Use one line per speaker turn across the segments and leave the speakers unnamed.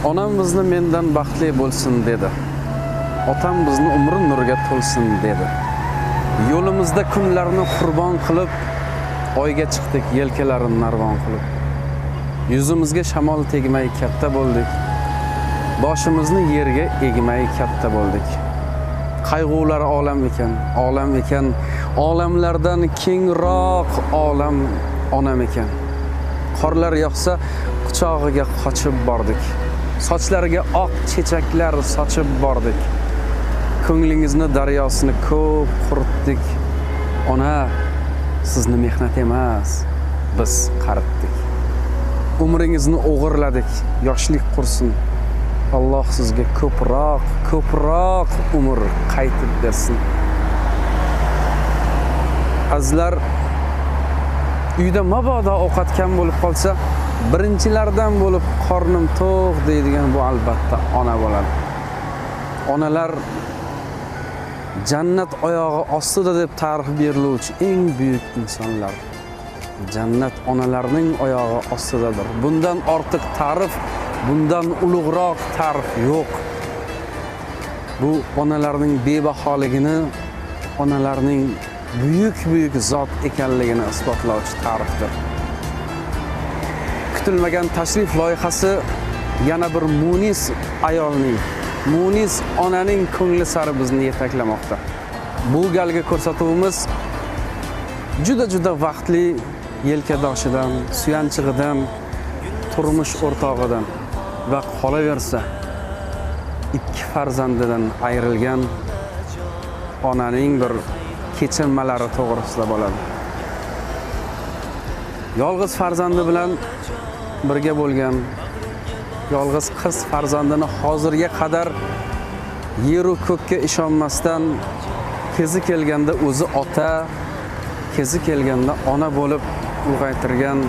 Onam bizni mendan baxtli bo'lsin dedi. Otam bizni umri nurga to'lsin dedi. Yo'limizda kunlarni qurbon qilib, oyga chiqdik yelkalarini narvon qilib. Yuzimizga shamol tegmay katta bo'ldik. Boshimizni yerga egmay katta bo'ldik. Qayg'ular olam ekan, olamlardan kengroq olam onam ekan. Qorlar yog'sa quchog'iga qochib bordik. Sochlariga oq chechaklar sochib bordik. Ko'nglingizni daryosini ko'p quritdik. Ona, sizni mehnat emas, biz qaritdik. Umringizni o'g'irladik, yoshlik qursin. Alloh sizga ko'proq umr qaytib bersin. Azizlar, uyda mabodo ovqat kam bo'lib qolsa, birinchilardan bo'lib qornim to'q deydigan bu albatta ona bo'ladi. Onalar jannat oyog'i ostida deb ta'rif beriluvchi eng buyuk insonlar. Jannat onalarning oyog'i ostidadir. Bundan ortiq ta'rif, bundan ulug'roq ta'rif yo'q. Bu onalarning bebaholigini, onalarning buyuk zot ekanligini isbotlovchi ta'rifdir. Kutilmagan tashrif loyihasi yana bir munis ayolning, munis onaning ko'ngli sari bizni yetaklamoqda. Bu galgi ko'rsatuvimiz juda vaqtli yelkadoshidan, suyanchig'idan, turmush o'rtog'idan va qolaversa ikki farzandidan ayrilgan onaning bir kechirmalari to'g'risida bo'ladi. Yolg'iz farzandi bilan birga bo'lgan yolg'iz qiz farzandini hozirga qadar yer va ko'kka ishonmasdan kezi kelganda o'zi ota, kezi kelganda ona bo'lib ulg'aytirgan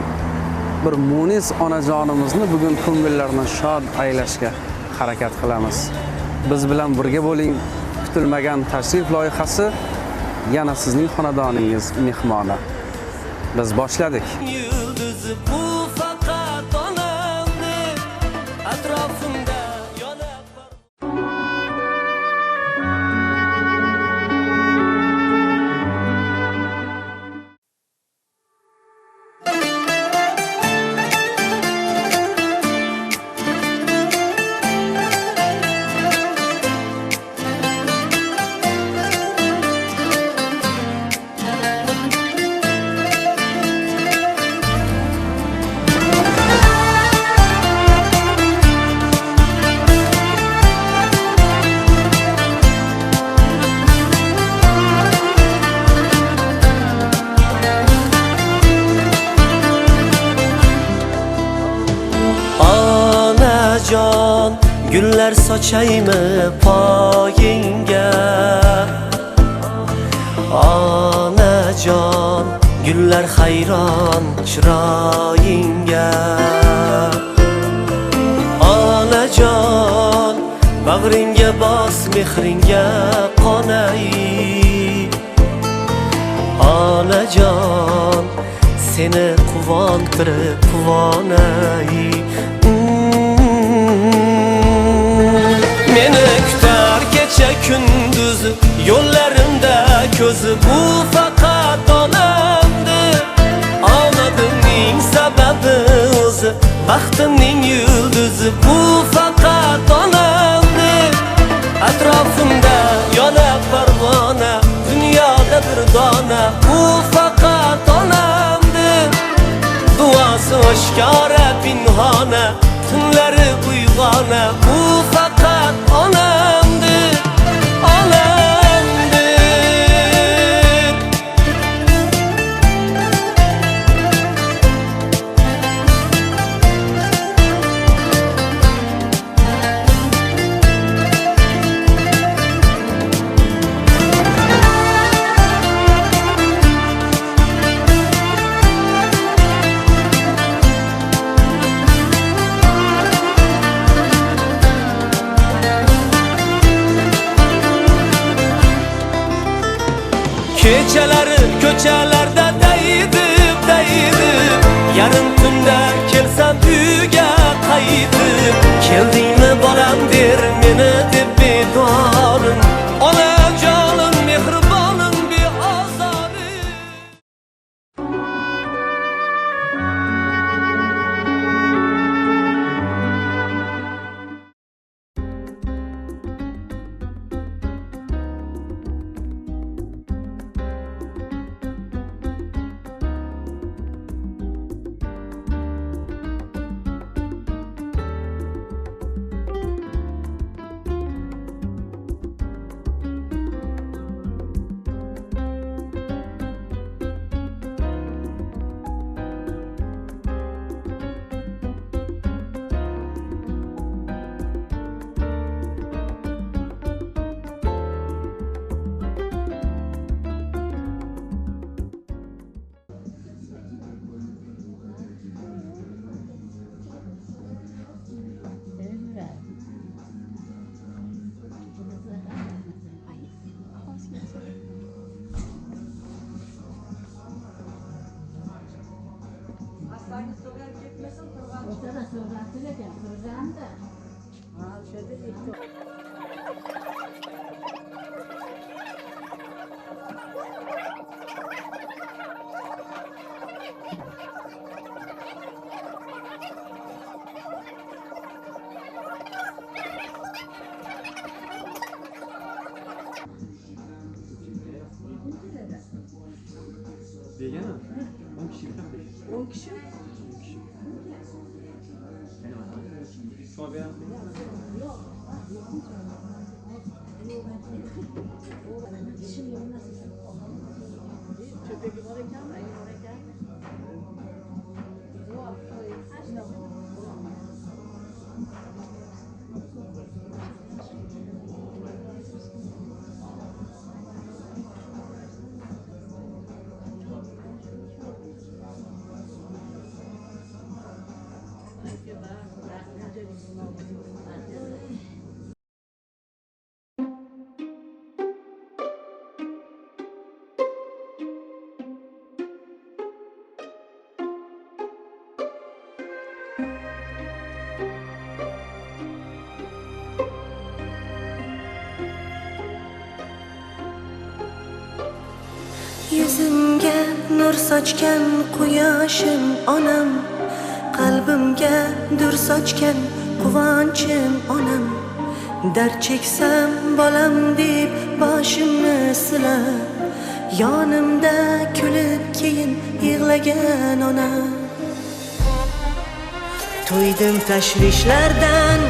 bir munis onajonimizni bugun ko'ngillarni shod aylashga harakat qilamiz. Biz bilan birga bo'ling. Kutilmagan tashrif loyihasi yana sizning xonadoningiz mehmoni. Biz boshladik.
Yulduzi bu faqat onamni atrofimda yonib jon gullar sochaymi poyingga. Onajon gullar hayron chiroyingga. Onajon bag'ringga bos mehringga qonay. Onajon seni quvontirib quvonay. Meni kutar kecha kunduz yo'llarimda ko'zi bu faqat onamdir. Omadimning sababi o'zi, baxtimning yulduzi bu faqat onamdir. Atrofimda yonib parvona, dunyoda bir dona bu faqat onamdir. Duosi oshkora pinhona, tunlari uyg'ona bu faqat onamdir, onamdir. Kechalari ko'chalarda dayidib yarim tunda kelsam uyga qaytib kelding
Degani 10 kişi bilan
10 kishi.
Shuni beramiz.
Cho'pagi bor ekanmi? Bor ekan.
Yüzümge nur sochgan quyoshim onam, qalbimga dur sochgan quvonchim onam. Dard cheksam bolam deb boshimni silab, yonimda kulib keyin yig'lagan onam. To'ydim tashvishlardan,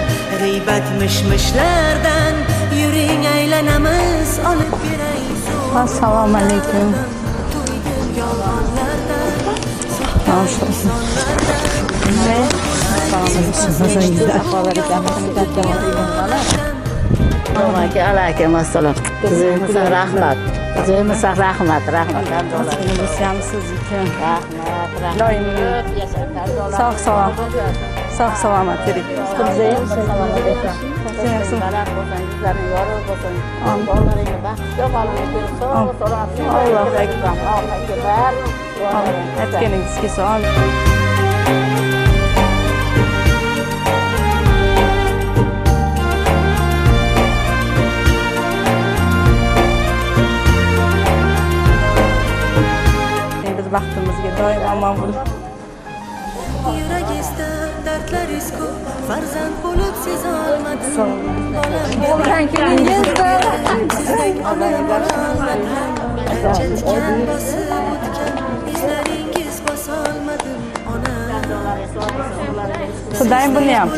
g'iybat mishmishlardan, yuring aylanamiz olib beray.
Assalomu alaykum. Alaykum assalom. Sizga rahmat. Sizga rahmat. Sizniki. Rahmat. Sog' salomat tirik. Allohu akbar. Aytganingizga sog'. Biz baxtimizga doim omon bo'lib.
Yuragizda dardlaringiz ko'p, farzand bo'lib sezolmadim.
Qo'ldan kelingizda.
Chetgan bosib o'tgan izlaringiz bosolmadim ona.
Xudoyim buni ham.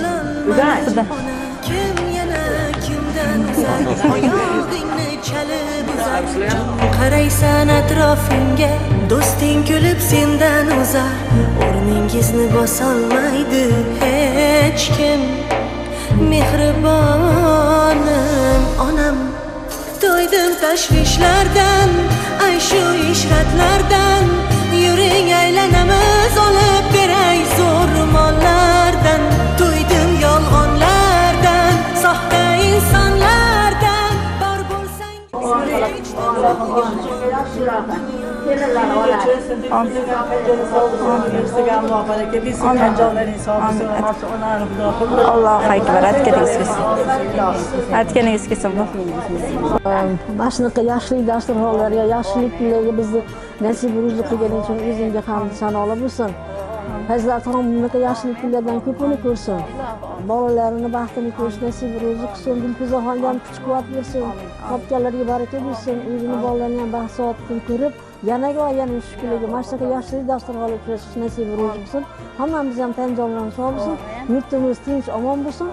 Xudo.
Kim yana kimdan uzar, oyog'ingni chalib uzar. Qaraysan atrofingga, do'sting kulib sendan uzar. O'rningizni bosolmaydi hech kim. Mehribonim onam. To'ydim tashvishlardan, ay shu ishratlardan, yuring aylanamiz olib beray zo'r mollardan. To'ydim yolg'onlardan, soxta insonlardan, bor bo'lsang
Allohu akbar. Aytganingiz kelsin.
Mana shunaqa yoshlik dasturxonlarga, yoshlik kunlariga bizni nasib ruzi qilganing uchun o'zingga hamd sanolar bo'lsin. Hazratim bunaqa yoshlik kunlardan ko'pini ko'rsin. Bolalarini baxtini ko'rish nasib ruzi qilsin. Dilfuzaxonga ham kuch-quvvat bersin. Topganlarga baraka bersin. O'zini bolalarini ham baxt soatini ko'rib, yanaga shu kunlarga mana shunaqa yoshlik dasturxonlarga uchrashish nasib ruzi qilsin. Hammamiz ham tan jonlarimiz sog' bo'lsin. Yurtimiz tinch, omon bo'lsin.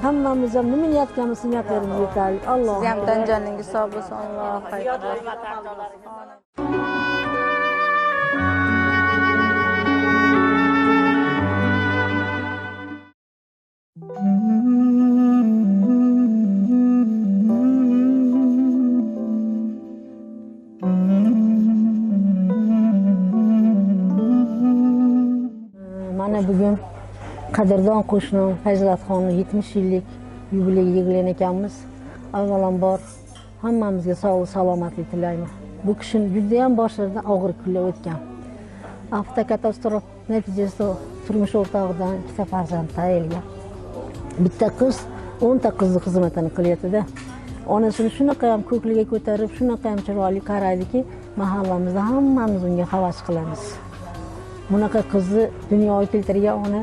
Hammamiz ham nima niyatganmiz niyatlarimiz yetaylik. Alloh.
Siz ham tan joningiz sog' bo'lsin. Allohu akbar.
Mana bugun qadrdon qo'shnim Fazlatxonning 70 yillik yubileyiga yig'ilgan ekanmiz. Avvalambor hammamizga sog'lik, salomatlik tilayman. Bu kishini juda ham boshlardan og'ir kunlar o'tgan. Avtokatastrofa natijasida turmush o'rtog'idan 2 farzand tayinlagan. Bitta qiz 10 ta qizni xizmatini qilyapti-da. Onasini shunaqa ham ko'kliga ko'tarib, shunaqa ham chiroyli qaraydiki, mahallamizda hammamiz unga havas qilamiz. Bunaqa qizni dunyoga keltirgan ona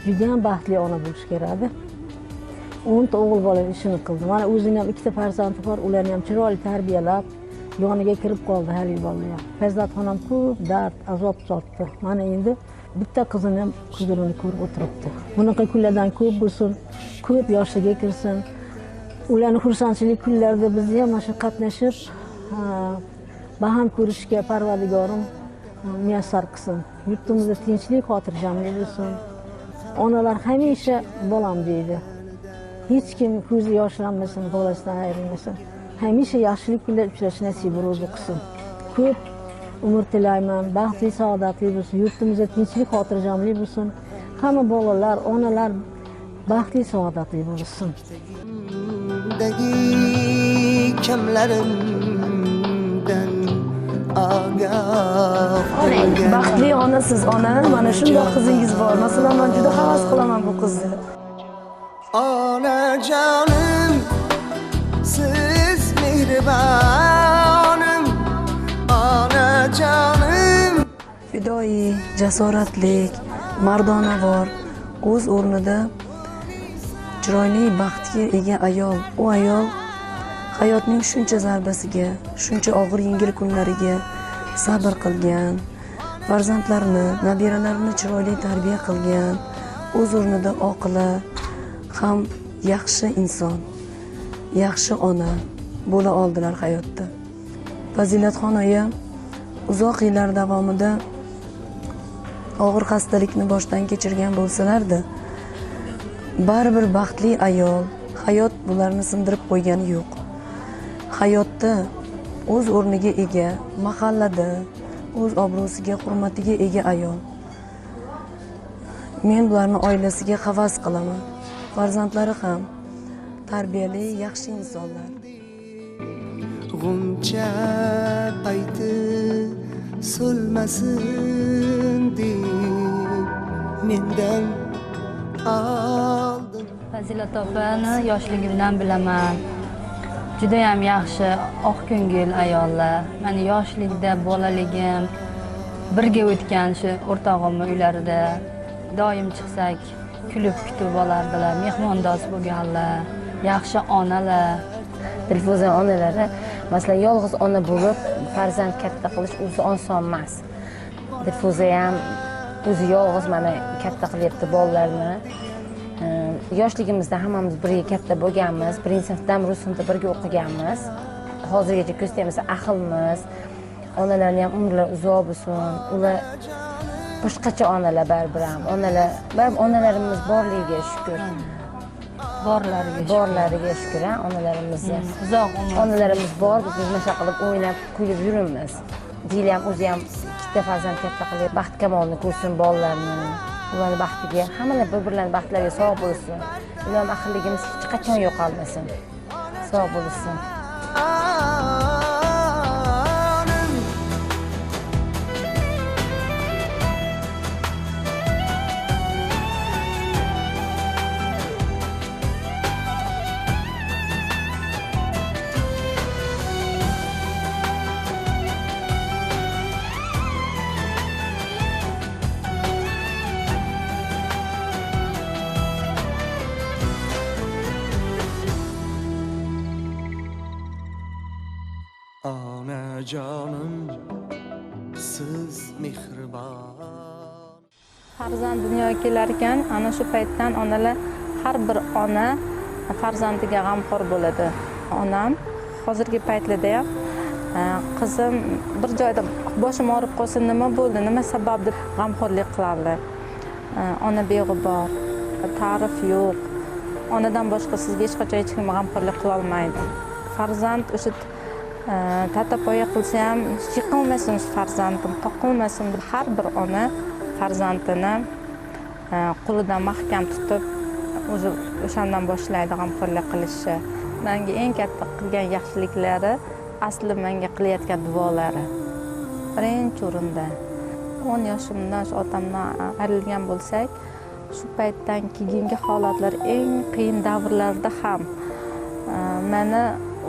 juda ham baxtli ona bo'lish kerak. 10 ta o'g'il bola ishini qildi. Mana o'zining ham 2 ta farzandi bor, ularni ham chiroyli tarbiyalab, yoniga kirib qoldi hali bolalar. Farzandxonam ko'p dard, azob tortdi. Mana endi bitta qizini ham huzurini ko'rib o'tiribdi. Bunaqa kunlardan ko'p bo'lsin, ko'p yoshligiga kirsin. Ularni xursandchilik kunlarida biz ham mana shu qatnashib, baham ko'rishga Parvardigorim muyassar qilsin. Yurtimizda tinchlik, xotirjamlik bo'lsin. Onalar hamisha bolam deydi. Hech kim ko'zi yoshlanmasin, bolasidan ayrilmasin. Hamisha yaxshilik bilan uchrash nasibi ro'zi qilsin. Ko'p umr tilayman, baxtli, saodatli bo'lsin. Yurtimizda tinchlik, xotirjamlik bo'lsin. Hamma bolalar, onalar baxtli, saodatli bo'lsin.
Kamlarimdan
Baxtli onasiz ona, mana shunday qizingiz bor. Masalan, men juda havas qilaman bu qizni.
Onajonim, siz mehribonim, onajonim.
Fidoyi, jasoratlik, mardonavor, o'z o'rnida chiroyli baxtga ega ayol. U ayol hayotning shuncha zarbasiga, shuncha og'ir yengil kunlariga sabr qilgan, farzandlarini, nabiralarini chiroyli tarbiya qilgan, o'z o'rnida oqila, ham yaxshi inson, yaxshi ona bo'la oldilar hayotda. Fazilatxon oya uzoq yillar davomida og'ir xastalikni boshdan kechirgan bo'lsalar-da, baribir baxtli ayol, hayot bularni sindirib qo'ygani yo'q. Hayotda o'z o'rniga ega, mahallada o'z obro'siga, hurmatiga ega ayol. Men bularni oilasiga havas qilaman. Farzandlari ham tarbiyali, yaxshi insonlar.
G'uncha payti so'lmasin deb mendan oldin.
Fazilat opani yoshligimdan bilaman. Juda ham yaxshi, oq ko'ngil ayollar. Meni yoshlikda, bolaligim birga o'tgan shu o'rtog'imning uylarida doim chiqsak kulib kutib olardilar, mehmondo'st bo'lganlar, yaxshi onalar.
Dilfuza onalari, masalan, yolg'iz ona bo'lib farzand katta qilish o'zi oson emas. Dilfuza ham o'zi yolg'iz mana katta qilyapti bolalarni. Yoshligimizda hammamiz birga katta bo'lganmiz, birinchi sinfdan rus sinfda birga o'qiganmiz. Hozirgacha ko'z tegmasa ahilmiz. Onalarning ham umrlari uzoq bo'lsin. Ular boshqacha onalar baribir ham. Onalarimiz borligiga shukr. Borlariga shukr, onalarimizni.
Uzoq umr.
Onalarimiz bor, biz nima qilib o'ynab, kulib yuramiz. Dili ham o'zi ham ikkita farzand katta qilib, baxt kamolni ko'rsin bolalarni. Ularning baxtiga, hammalar bir-birlarining baxtlariga sog' bo'lsin. Ularning ahilligimiz hech qachon yo'qolmasin. Sog' bo'lsin.
Onajonim, siz mehribon.
Farzand dunyoga kelar ekan, ana shu paytdan onalar, har bir ona farzandiga g'amxo'r bo'ladi. Onam hozirgi paytlarda ham qizim bir joyda boshim og'rib qolsa, nima bo'ldi, nima sabab deb g'amxo'rlik qiladi. Ona beg'ubor, ta'rif yo'q. Onadan boshqa sizga hech qachon hech kim g'amxo'rlik qila olmaydi. Farzand o'sha tatapoya qilsa ham yiqilmasin farzandim, qoqilmasin deb har bir ona farzandini qo'lidan mahkam tutib, o'zi o'shandan boshlaydi g'amxo'rlik qilishni. Menga eng katta qilgan yaxshiliklari asli menga qilayotgan duolari. Birinchi o'rinda 10 yoshimdan shu otamdan ayrilgan bo'lsak, shu paytdan keyingi holatlar eng qiyin davrlarda ham meni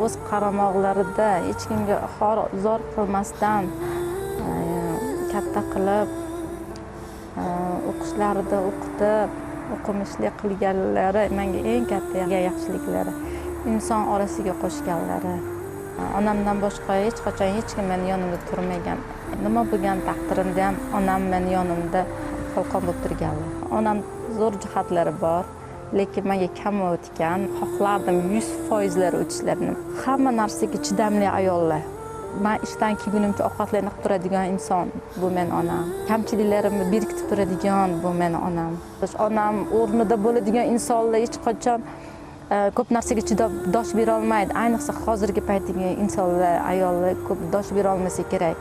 o'z qaramog'larida hech kimga zor qilmasdan katta qilib o'qishlarida o'qitib, o'qimishli qilganlari menga eng katta yaxshiliklari, inson orasiga qo'shganlari. Onamdan boshqa hech qachon hech kim meni yonimda turmagan. Nima bo'lgan taqdirimda ham onam meni yonimda qalqon bo'lib turganlar. Onam zo'r jihatlari bor, lekin menga kam o'tgan. Xohlardim 100% o'tishlarini. Hamma narsaga chidamli ayollar. Men ishdan kelgunimcha ovqatlanib turadigan inson bu men onam. Kamchiliklarimni berkitib turadigan bu men onam. Onam o'rnida bo'ladigan insonlar hech qachon ko'p narsaga chidab dosh bera olmaydi. Ayniqsa hozirgi paytdagi insonlar, ayollar ko'p dosh bera olmasa kerak.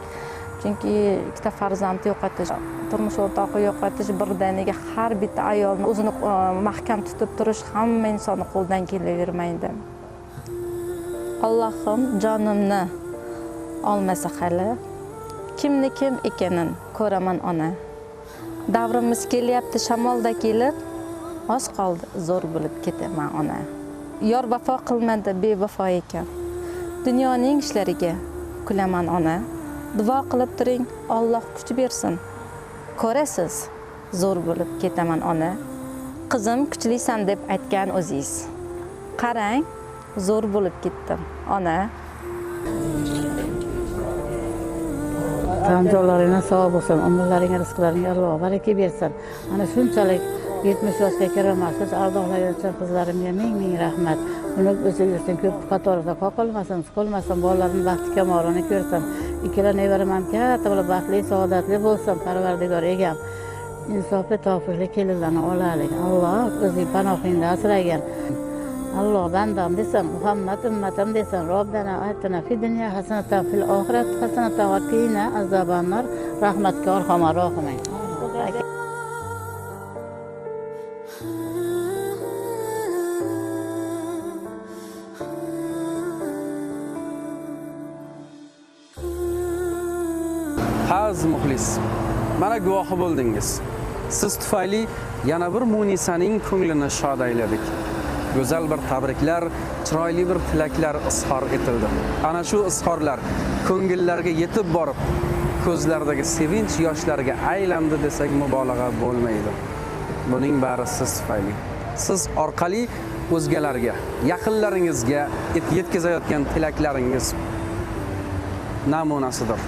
Chunki ikkita farzand yo'qotish, turmush o'rtog'i yo'qotish birdaniga har bitta ayolni o'zini mahkam tutib turish hamma insonni qo'ldan kelavermaydi. Allohim jonimni olmasa hali kimni kim ekanini ko'raman ona. Davrimiz kelyapti shamolda kelib, oz qoldi zo'r bo'lib ketaman ona. Yor vafo qilmadi bevafo ekan. Dunyoning ishlariga kulaman ona. Duo qilib turing, Alloh kuch bersin. Ko'rasiz, zo'r bo'lib ketaman ona. Qizim kuchlisan deb aytgan o'zingiz. Qarang, zo'r bo'lib ketdim ona.
Tanjolaringlar sog' bo'lsin, umrlaringga, rizqlaringga Alloh baraka bersin. Ana shunchalik 70 yoshga kirolmasiz, ardoqlagan qizlarimga ming rahmat. Uni o'zingizdan ko'p qatorida qoqilmasin, siqilmasin, bolalarimning baxti kamolini ko'rsin. Ikkala nevaram ham katta bo'lib, baxtli, saodatli bo'lsin, Parvardigor egam. Insofli, tavfiqli kelinlarni olaylik. Alloh o'zing panohingda asragan. Alloh bandam desam, Muhammad ummatim desam, Robbana atina fid dunya hasanatan fil oxirat hasanatan va qina azabannar rahmatga arhamar rohimin.
Aziz muxlis, mana guvohi bo'ldingiz. Siz tufayli yana bir Munisaning ko'nglini shod ayladik. Go'zal bir tabriklar, chiroyli bir tilaklar izhor etildi. Ana shu izhorlar ko'ngillarga yetib borib, ko'zlardagi sevinch yoshlariga aylandi desak mubolag'a bo'lmaydi. Buning bari siz tufayli. Siz orqali o'zgalarga, yaqinlaringizga yetkazayotgan tilaklaringiz namunasidir.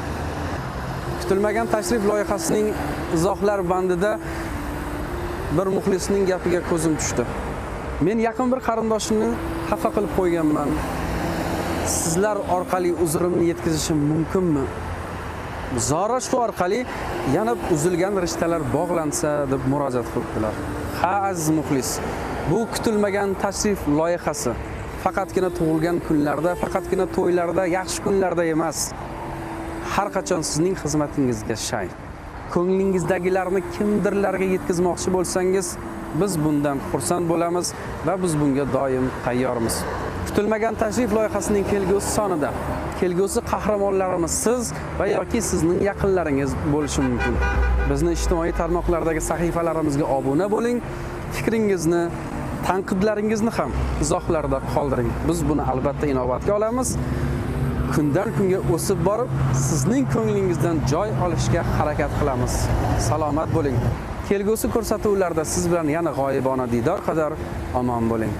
Kutilmagan tashrif loyihasining izohlar bandida bir muxlisning gapiga ko'zim tushdi. Men yaqin bir qarindoshimni xafa qilib qo'yganman. Sizlar orqali uzrimni yetkazishim mumkinmi? Zora shu orqali yana uzilgan rishtalar bog'lansa deb murojaat qildilar. Ha aziz muxlis, bu kutilmagan tashrif loyihasi faqatgina tug'ilgan kunlarda, faqatgina to'ylarda, yaxshi kunlarda emas. Har qachon sizning xizmatingizga shay. Ko'nglingizdagilarni kimdirlarga yetkazmoqchi bo'lsangiz, biz bundan xursand bo'lamiz va biz bunga doim tayyormiz. Kutilmagan tashrif loyihasining kelgusi sonida kelgusi qahramonlarimiz siz va yoki sizning yaqinlaringiz bo'lishi mumkin. Bizni ijtimoiy tarmoqlardagi sahifalarimizga obuna bo'ling. Fikringizni, tanqidlaringizni ham izohlarda qoldiring. Biz buni albatta inobatga olamiz. Kundan kunga o'sib borib, sizning ko'nglingizdan joy olishga harakat qilamiz. Salomat bo'ling. Kelgusi ko'rsatuvlarda siz bilan yana g'oyibona diydor qadar omon bo'ling.